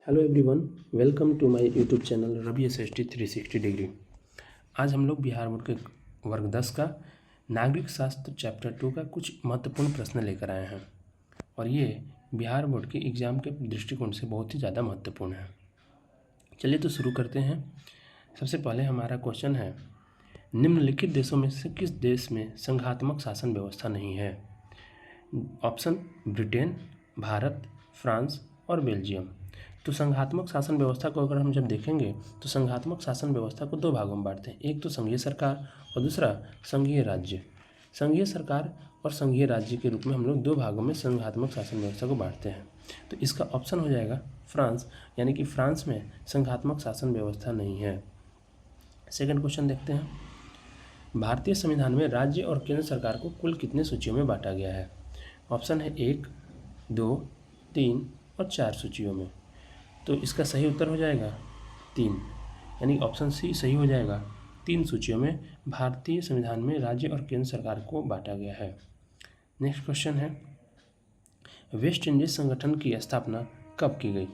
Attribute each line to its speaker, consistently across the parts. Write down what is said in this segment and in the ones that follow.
Speaker 1: Hello everyone, welcome to my YouTube channel Ravi SST 360 degree. आज हम लोग बिहार बोर्ड के वर्ग 10 का नागरिक शास्त्र चैप्टर 2 का कुछ महत्वपूर्ण प्रश्न लेकर आए हैं और ये बिहार बोर्ड के एग्ज़ाम के दृष्टिकोण से बहुत ही ज़्यादा महत्वपूर्ण है। चलिए तो शुरू करते हैं। सबसे पहले हमारा क्वेश्चन है, निम्नलिखित देशों में से किस देश में संघात्मक शासन व्यवस्था नहीं है? ऑप्शन ब्रिटेन, भारत, फ्रांस और बेल्जियम। तो संघात्मक शासन व्यवस्था को अगर हम जब देखेंगे तो संघात्मक शासन व्यवस्था को दो भागों में बांटते हैं, एक तो संघीय सरकार और दूसरा संघीय राज्य। संघीय सरकार और संघीय राज्य के रूप में हम लोग दो भागों में संघात्मक शासन व्यवस्था को बांटते हैं। तो इसका ऑप्शन हो जाएगा फ्रांस, यानी कि फ्रांस में संघात्मक शासन व्यवस्था नहीं है। सेकंड क्वेश्चन देखते हैं, भारतीय संविधान में राज्य और केंद्र सरकार को कुल कितने सूचियों में बांटा गया है? ऑप्शन है 1, 2, 3 और 4 सूचियों में। तो इसका सही उत्तर हो जाएगा 3, यानी ऑप्शन सी सही हो जाएगा। 3 सूचियों में भारतीय संविधान में राज्य और केंद्र सरकार को बांटा गया है। नेक्स्ट क्वेश्चन है, वेस्ट इंडीज संगठन की स्थापना कब की गई?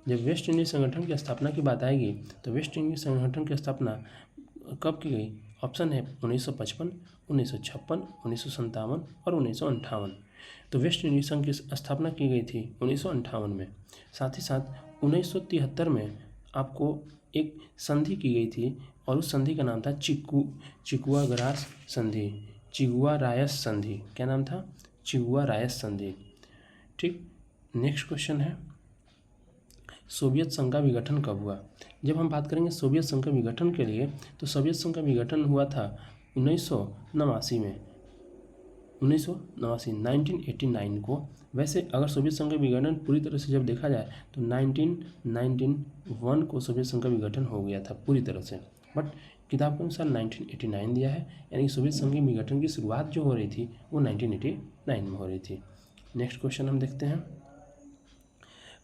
Speaker 1: जब वेस्ट इंडीज संगठन की स्थापना की बात आएगी तो वेस्ट इंडीज संगठन की स्थापना कब की गई? ऑप्शन है 1955, 1956, 1957 और 1958। तो वेस्ट इंडीज संघ की स्थापना की गई थी 1958 में। साथ ही साथ 1973 में आपको एक संधि की गई थी और उस संधि का नाम था चिगुआ ग्रास संधि, चिगुआ रायस संधि। क्या नाम था? चिगुआ रायस संधि। ठीक। नेक्स्ट क्वेश्चन है, सोवियत संघ का विघटन कब हुआ? जब हम बात करेंगे सोवियत संघ के विघटन के लिए तो सोवियत संघ का विघटन हुआ था 1989 में, 1989 को। वैसे अगर सोवियत संघ का विघटन पूरी तरह से जब देखा जाए तो 1991 को सोवियत संघ का विघटन हो गया था पूरी तरह से, बट किताब के अनुसार 1989 दिया है, यानी सोवियत संघ के विघटन की शुरुआत जो हो रही थी वो 1989 में हो रही थी। नेक्स्ट क्वेश्चन हम देखते हैं,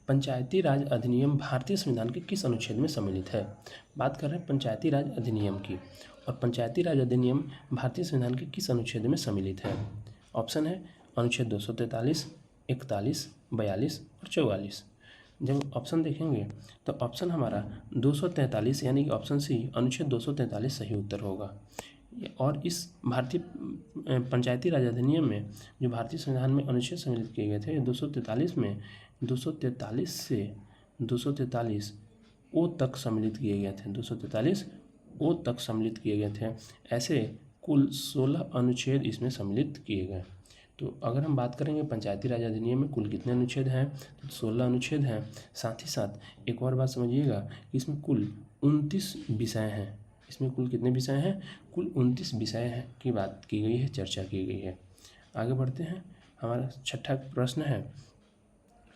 Speaker 1: पंचायती राज अधिनियम भारतीय संविधान के किस अनुच्छेद में सम्मिलित है? बात कर रहे हैं पंचायती राज अधिनियम की, और पंचायती राज अधिनियम भारतीय संविधान के किस अनुच्छेद में सम्मिलित है? ऑप्शन है अनुच्छेद 243, 41, 42 और 44। जब ऑप्शन देखेंगे तो ऑप्शन हमारा 243 यानी कि ऑप्शन सी अनुच्छेद 243 सही उत्तर होगा। और इस भारतीय पंचायती राज अधिनियम में जो भारतीय संविधान में अनुच्छेद सम्मिलित किए गए थे 243 में 243 से 243 ओ तक सम्मिलित किए गए थे, 243 ओ तक सम्मिलित किए गए थे। ऐसे कुल 16 अनुच्छेद इसमें सम्मिलित किए गए। तो अगर हम बात करेंगे पंचायती राज अधिनियम में कुल कितने अनुच्छेद हैं तो 16 अनुच्छेद हैं। साथ ही साथ एक और बात समझिएगा कि इसमें कुल 29 विषय हैं। इसमें कुल कितने विषय हैं? कुल 29 विषय हैं की बात की गई है, चर्चा की गई है। आगे बढ़ते हैं, हमारा छठा प्रश्न है,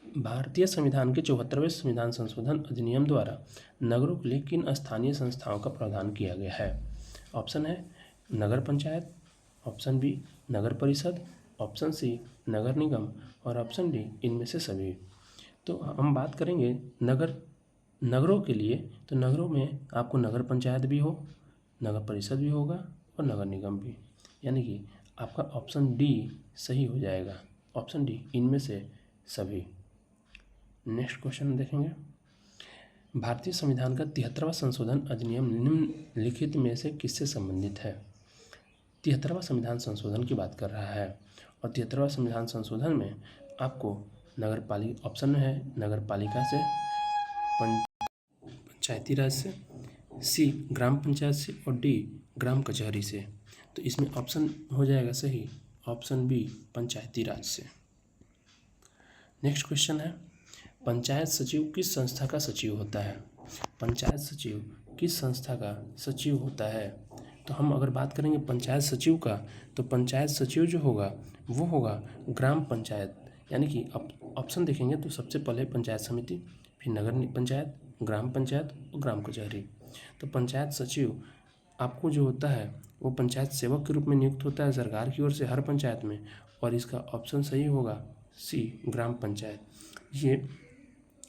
Speaker 1: भारतीय संविधान के 74वें संविधान संशोधन अधिनियम द्वारा नगरों के लिए किन स्थानीय संस्थाओं का प्रावधान किया गया है? ऑप्शन है नगर पंचायत, ऑप्शन बी नगर परिषद, ऑप्शन सी नगर निगम और ऑप्शन डी इनमें से सभी। तो हम बात करेंगे नगरों के लिए, तो नगरों में आपको नगर पंचायत भी हो, नगर परिषद भी होगा और नगर निगम भी, यानी कि आपका ऑप्शन डी सही हो जाएगा, ऑप्शन डी इनमें से सभी। नेक्स्ट क्वेश्चन देखेंगे, भारतीय संविधान का 73वां संशोधन अधिनियम निम्नलिखित में से किससे संबंधित है? 73वां संविधान संशोधन की बात कर रहा है और 73वां संविधान संशोधन में आपको नगर पालिका ऑप्शन है नगर पालिका से, पंचायती राज से, सी ग्राम पंचायत से और डी ग्राम कचहरी से। तो इसमें ऑप्शन हो जाएगा सही, ऑप्शन बी पंचायती राज से। नेक्स्ट क्वेश्चन है, पंचायत सचिव किस संस्था का सचिव होता है? पंचायत सचिव किस संस्था का सचिव होता है? तो हम अगर बात करेंगे पंचायत सचिव का तो पंचायत सचिव जो होगा वो होगा ग्राम पंचायत, यानी कि ऑप्शन देखेंगे तो सबसे पहले पंचायत समिति, फिर नगर पंचायत, ग्राम पंचायत और ग्राम कचहरी। तो पंचायत सचिव आपको जो होता है वो पंचायत सेवक के रूप में नियुक्त होता है सरकार की ओर से हर पंचायत में, और इसका ऑप्शन सही होगा सी ग्राम पंचायत। ये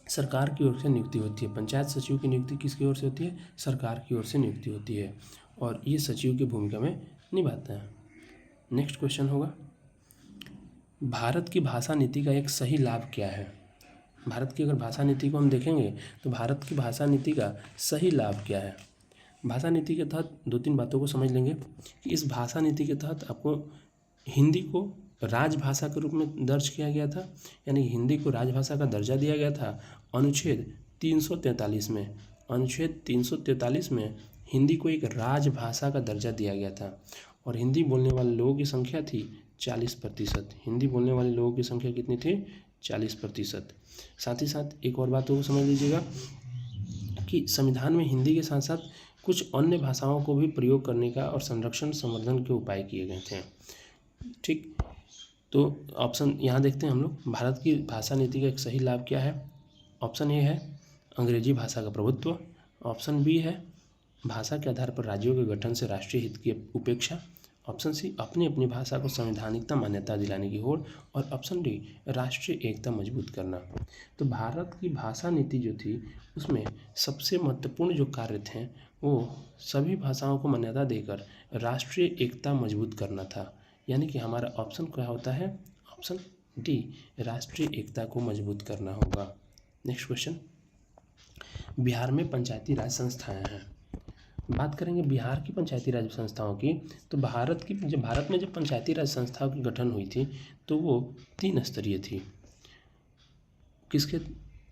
Speaker 1: सरकार की ओर से नियुक्ति होती है। पंचायत सचिव की नियुक्ति किसकी ओर से होती है? सरकार की ओर से नियुक्ति होती है और ये सचिव की भूमिका में निभाता है। नेक्स्ट क्वेश्चन होगा, भारत की भाषा नीति का एक सही लाभ क्या है? भारत की अगर भाषा नीति को हम देखेंगे तो भारत की भाषा नीति का सही लाभ क्या है। भाषा नीति के तहत 2-3 बातों को समझ लेंगे कि इस भाषा नीति के तहत आपको हिंदी को राजभाषा के रूप में दर्ज किया गया था, यानी हिंदी को राजभाषा का दर्जा दिया गया था अनुच्छेद 343 में। अनुच्छेद 343 में हिंदी को एक राजभाषा का दर्जा दिया गया था और हिंदी बोलने वाले लोगों की संख्या थी 40%। हिंदी बोलने वाले लोगों की संख्या कितनी थी? 40%। साथ ही साथ एक और बातों को समझ लीजिएगा कि संविधान में हिंदी के साथ साथ कुछ अन्य भाषाओं को भी प्रयोग करने का और संरक्षण संवर्धन के उपाय किए गए थे। ठीक, तो ऑप्शन यहाँ देखते हैं हम लोग, भारत की भाषा नीति का एक सही लाभ क्या है। ऑप्शन ए है अंग्रेजी भाषा का प्रभुत्व। ऑप्शन बी है भाषा के आधार पर राज्यों के गठन से राष्ट्रीय हित की उपेक्षा। ऑप्शन सी अपनी अपनी भाषा को संवैधानिकता मान्यता दिलाने की होड़। और ऑप्शन डी राष्ट्रीय एकता मजबूत करना। तो भारत की भाषा नीति जो थी उसमें सबसे महत्वपूर्ण जो कार्य थे वो सभी भाषाओं को मान्यता देकर राष्ट्रीय एकता मजबूत करना था। यानी कि हमारा ऑप्शन क्या होता है? ऑप्शन डी, राष्ट्रीय एकता को मजबूत करना होगा। नेक्स्ट क्वेश्चन, बिहार में पंचायती राज संस्थाएं हैं। बात करेंगे बिहार की पंचायती राज संस्थाओं की, तो भारत में जब पंचायती राज संस्थाओं की गठन हुई थी तो वो 3 स्तरीय थी। किसके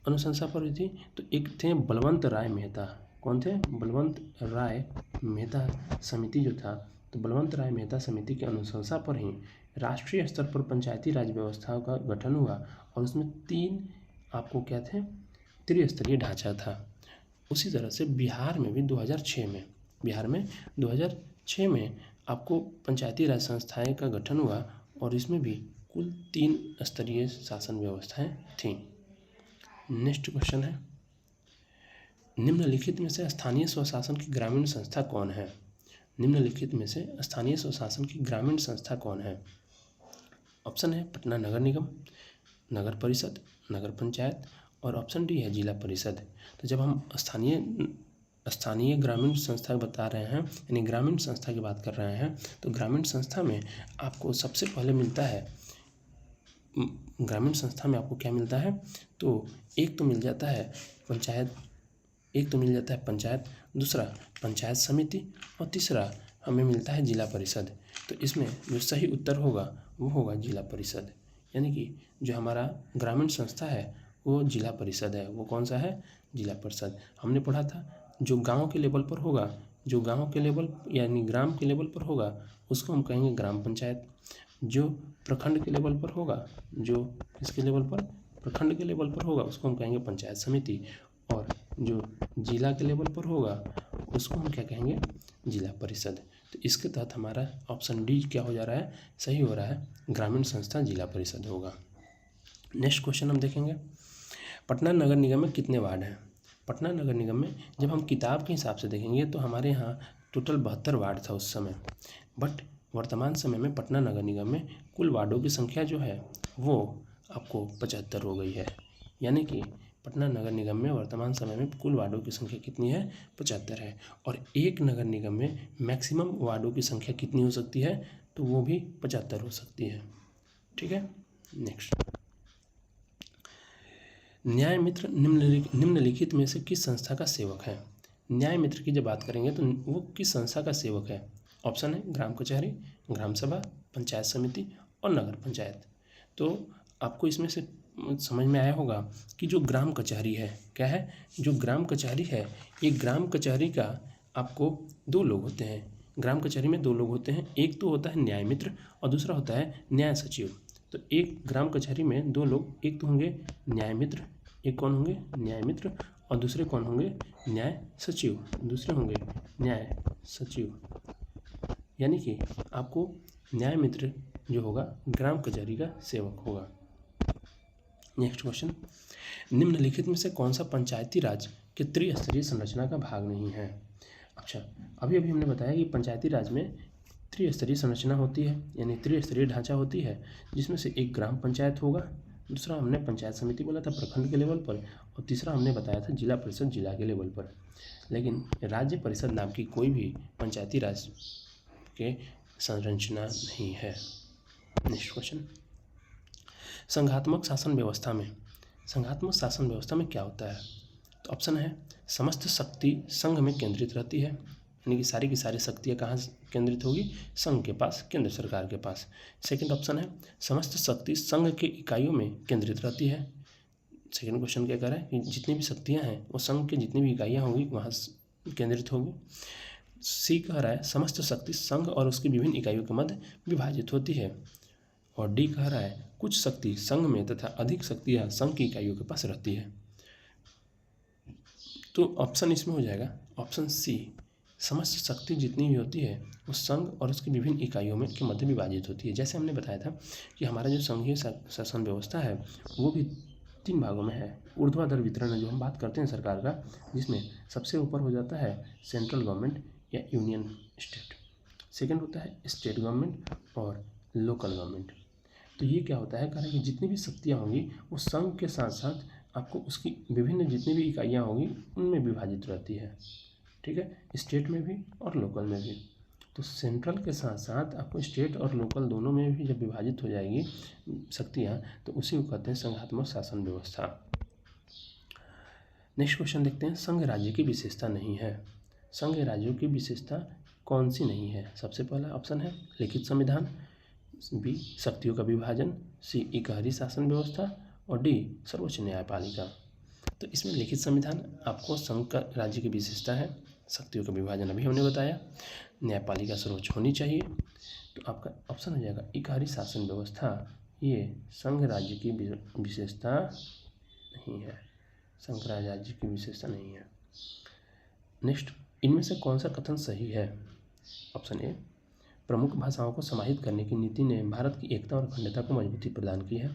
Speaker 1: अनुशंसा पर हुई थी? तो एक थे बलवंत राय मेहता। कौन थे? बलवंत राय मेहता समिति जो था, तो बलवंत राय मेहता समिति की अनुशंसा पर ही राष्ट्रीय स्तर पर पंचायती राज व्यवस्थाओं का गठन हुआ और उसमें 3 आपको क्या थे? त्रिस्तरीय ढांचा था। उसी तरह से बिहार में भी 2006 में आपको पंचायती राज संस्थाएं का गठन हुआ और इसमें भी कुल 3 स्तरीय शासन व्यवस्थाएं थीं। नेक्स्ट क्वेश्चन है, निम्नलिखित में से स्थानीय स्वशासन की ग्रामीण संस्था कौन है? निम्नलिखित में से स्थानीय स्वशासन की ग्रामीण संस्था कौन है? ऑप्शन है पटना नगर निगम, नगर परिषद, नगर पंचायत और ऑप्शन डी है जिला परिषद। तो जब हम स्थानीय ग्रामीण संस्था बता रहे हैं, यानी ग्रामीण संस्था की बात कर रहे हैं, तो ग्रामीण संस्था में आपको सबसे पहले मिलता है, ग्रामीण संस्था में आपको क्या मिलता है? तो एक तो मिल जाता है पंचायत, दूसरा पंचायत समिति और तीसरा हमें मिलता है जिला परिषद। तो इसमें जो सही उत्तर होगा वो होगा जिला परिषद। यानी कि जो हमारा ग्रामीण संस्था है वो जिला परिषद है। वो कौन सा है? जिला परिषद। हमने पढ़ा था जो गांव के लेवल पर होगा, जो गांव के लेवल यानी ग्राम के लेवल पर होगा उसको हम कहेंगे ग्राम पंचायत। जो प्रखंड के लेवल पर होगा, जो इसके लेवल पर प्रखंड के लेवल पर होगा उसको हम कहेंगे पंचायत समिति। और जो जिला के लेवल पर होगा उसको हम क्या कहेंगे? जिला परिषद। तो इसके तहत हमारा ऑप्शन डी क्या हो जा रहा है? सही हो रहा है, ग्रामीण संस्था जिला परिषद होगा। नेक्स्ट क्वेश्चन हम देखेंगे, पटना नगर निगम में कितने वार्ड हैं? पटना नगर निगम में जब हम किताब के हिसाब से देखेंगे तो हमारे यहाँ टोटल 72 वार्ड था उस समय, बट वर्तमान समय में पटना नगर निगम में कुल वार्डों की संख्या जो है वो आपको 75 हो गई है। यानी कि पटना नगर निगम में वर्तमान समय में कुल वार्डों की संख्या कितनी है? 75 है। और एक नगर निगम में मैक्सिमम वार्डों की संख्या कितनी हो सकती है? तो वो भी 75 हो सकती है। ठीक है, नेक्स्ट, न्याय मित्र निम्नलिखित में से किस संस्था का सेवक है? न्याय मित्र की जब बात करेंगे तो वो किस संस्था का सेवक है? ऑप्शन है ग्राम कचहरी, ग्राम सभा, पंचायत समिति और नगर पंचायत। तो आपको इसमें से समझ में आया होगा कि जो ग्राम कचहरी है क्या है? जो ग्राम कचहरी है, ये ग्राम कचहरी का आपको 2 लोग होते हैं। ग्राम कचहरी में 2 लोग होते हैं, एक तो होता है न्याय मित्र और दूसरा होता है न्याय सचिव। तो एक ग्राम कचहरी में 2 लोग, एक तो होंगे न्याय मित्र, एक कौन होंगे? न्याय मित्र, और दूसरे कौन होंगे? न्याय सचिव, दूसरे होंगे न्याय सचिव। यानी कि आपको न्याय मित्र जो होगा ग्राम कचहरी का सेवक होगा। नेक्स्ट क्वेश्चन, निम्नलिखित में से कौन सा पंचायती राज के त्रिस्तरीय संरचना का भाग नहीं है? अच्छा, अभी हमने बताया कि पंचायती राज में त्रिस्तरीय संरचना होती है, यानी त्रिस्तरीय ढांचा होती है, जिसमें से एक ग्राम पंचायत होगा, दूसरा हमने पंचायत समिति बोला था प्रखंड के लेवल पर, और तीसरा हमने बताया था जिला परिषद जिला के लेवल पर। लेकिन राज्य परिषद नाम की कोई भी पंचायती राज के संरचना नहीं है। नेक्स्ट क्वेश्चन, संघात्मक शासन व्यवस्था में संघात्मक शासन व्यवस्था में क्या होता है? तो ऑप्शन है समस्त शक्ति संघ में केंद्रित रहती है, यानी कि सारी की सारी शक्तियाँ कहाँ केंद्रित होगी? संघ के पास, केंद्र सरकार के पास। सेकंड ऑप्शन है समस्त शक्ति संघ के इकाइयों में केंद्रित रहती है। सेकंड क्वेश्चन क्या कह रहा है कि जितनी भी शक्तियाँ हैं वो संघ के जितनी भी इकाइयाँ होंगी वहाँ केंद्रित होंगी। सी कह रहा है समस्त शक्ति संघ और उसकी विभिन्न इकाइयों के मध्य विभाजित होती है। और डी कह रहा है कुछ शक्ति संघ में तथा अधिक शक्तियाँ संघ की इकाइयों के पास रहती है। तो ऑप्शन इसमें हो जाएगा ऑप्शन सी, समस्त शक्ति जितनी भी होती है वो संघ और उसकी विभिन्न इकाइयों में के मध्य विभाजित होती है। जैसे हमने बताया था कि हमारा जो संघीय शासन व्यवस्था है वो भी 3 भागों में है। ऊर्ध्वाधर वितरण जो हम बात करते हैं सरकार का, जिसमें सबसे ऊपर हो जाता है सेंट्रल गवर्नमेंट या यूनियन स्टेट, सेकंड होता है स्टेट गवर्नमेंट और लोकल गवर्नमेंट। तो ये क्या होता है, कारण कि जितनी भी शक्तियाँ होंगी वो संघ के साथ साथ आपको उसकी विभिन्न जितनी भी इकाइयाँ होंगी उनमें विभाजित रहती है, ठीक है, स्टेट में भी और लोकल में भी। तो सेंट्रल के साथ साथ आपको स्टेट और लोकल दोनों में भी जब विभाजित हो जाएगी शक्तियाँ तो उसी को कहते हैं संघात्मक शासन व्यवस्था। नेक्स्ट क्वेश्चन देखते हैं, संघ राज्य की विशेषता नहीं है। संघ राज्यों की विशेषता कौन सी नहीं है? सबसे पहला ऑप्शन है लिखित संविधान, बी शक्तियों का विभाजन, सी इकहरी शासन व्यवस्था और डी सर्वोच्च न्यायपालिका। तो इसमें लिखित संविधान आपको संघ का राज्य की विशेषता है, शक्तियों का विभाजन अभी हमने बताया, न्यायपालिका सर्वोच्च होनी चाहिए। तो आपका ऑप्शन हो जाएगा इकहरी शासन व्यवस्था, ये संघ राज्य की विशेषता नहीं है, संघ राज्य की विशेषता नहीं है। नेक्स्ट, इनमें से कौन सा कथन सही है? ऑप्शन ए, प्रमुख भाषाओं को समाहित करने की नीति ने भारत की एकता और अखंडता को मजबूती प्रदान की है।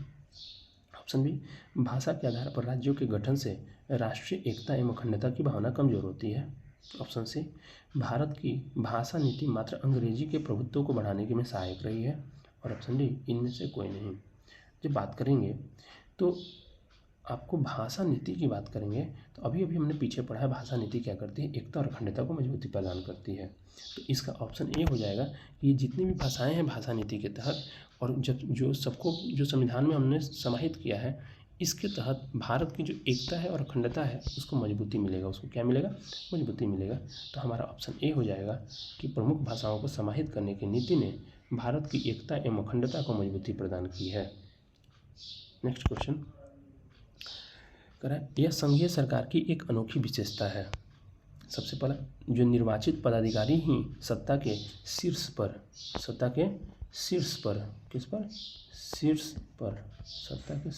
Speaker 1: ऑप्शन बी, भाषा के आधार पर राज्यों के गठन से राष्ट्रीय एकता एवं अखंडता की भावना कमजोर होती है। ऑप्शन सी, भारत की भाषा नीति मात्र अंग्रेजी के प्रभुत्व को बढ़ाने के में सहायक रही है। और ऑप्शन डी, इनमें से कोई नहीं। जब बात करेंगे तो आपको भाषा नीति की बात करेंगे तो अभी हमने पीछे पढ़ा है भाषा नीति क्या करती है, एकता और अखंडता को मजबूती प्रदान करती है। तो इसका ऑप्शन ए हो जाएगा कि जितनी भी भाषाएं हैं भाषा नीति के तहत और जब जो सबको जो संविधान में हमने समाहित किया है इसके तहत भारत की जो एकता है और अखंडता है उसको मजबूती मिलेगा, उसको क्या मिलेगा? मजबूती मिलेगा। तो हमारा ऑप्शन ए हो जाएगा कि प्रमुख भाषाओं को समाहित करने की नीति ने भारत की एकता एवं अखंडता को मजबूती प्रदान की है। नेक्स्ट क्वेश्चन यह संघीय सरकार की एक अनोखी विशेषता है। सबसे पहला, जो निर्वाचित पदाधिकारी ही सत्ता के शीर्ष पर किस पर? शीर्ष पर, सत्ता के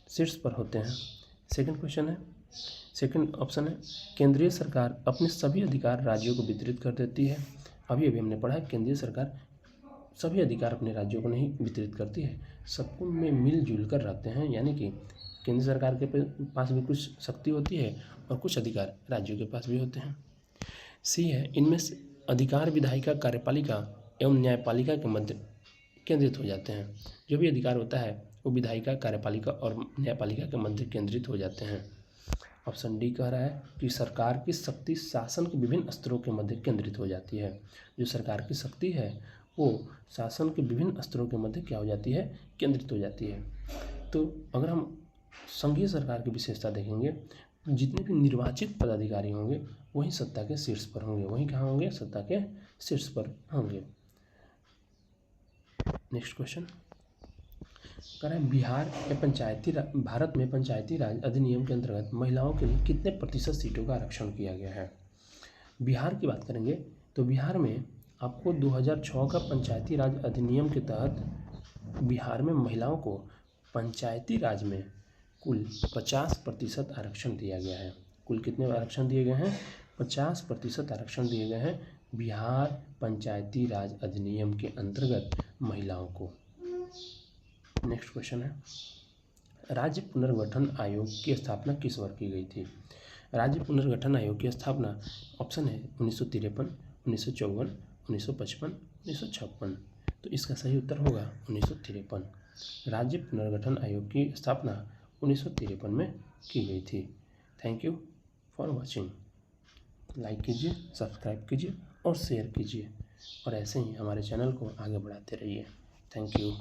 Speaker 1: शीर्ष पर होते हैं। सेकंड ऑप्शन है केंद्रीय सरकार अपने सभी अधिकार राज्यों को वितरित कर देती है। अभी हमने पढ़ा है केंद्रीय सरकार सभी अधिकार अपने राज्यों को नहीं वितरित करती है, सबको में मिलजुल कर रहते हैं, यानी कि केंद्र सरकार के पास भी कुछ शक्ति होती है और कुछ अधिकार राज्यों के पास भी होते हैं। सी है, इनमें से अधिकार विधायिका, कार्यपालिका एवं न्यायपालिका के मध्य केंद्रित हो जाते हैं। जो भी अधिकार होता है वो विधायिका, कार्यपालिका और न्यायपालिका के मध्य केंद्रित हो जाते हैं। ऑप्शन डी कह रहा है कि सरकार की शक्ति शासन के विभिन्न स्तरों के मध्य केंद्रित हो जाती है। जो सरकार की शक्ति है वो शासन के विभिन्न स्तरों के मध्य क्या हो जाती है? केंद्रित हो जाती है। तो अगर हम संघीय सरकार की विशेषता देखेंगे, जितने भी निर्वाचित पदाधिकारी होंगे वही सत्ता के शीर्ष पर होंगे, वही कहाँ होंगे? सत्ता के शीर्ष पर होंगे। नेक्स्ट क्वेश्चन कह रहा है भारत में पंचायती राज अधिनियम के अंतर्गत महिलाओं के लिए कितने प्रतिशत सीटों का आरक्षण किया गया है? बिहार की बात करेंगे तो बिहार में आपको 2006 का पंचायती राज अधिनियम के तहत बिहार में महिलाओं को पंचायती राज में कुल 50% आरक्षण दिया गया है। कुल कितने आरक्षण दिए गए हैं? 50% आरक्षण दिए गए हैं बिहार पंचायती राज अधिनियम के अंतर्गत महिलाओं को। नेक्स्ट क्वेश्चन है, राज्य पुनर्गठन आयोग की स्थापना किस वर्ष की गई थी? राज्य पुनर्गठन आयोग की स्थापना ऑप्शन है 1953, 1954, 1955, 1956। तो इसका सही उत्तर होगा 1953। राज्य पुनर्गठन आयोग की स्थापना 1953 में की गई थी। Thank you for watching. Like कीजिए, सब्सक्राइब कीजिए और शेयर कीजिए और ऐसे ही हमारे चैनल को आगे बढ़ाते रहिए। Thank you.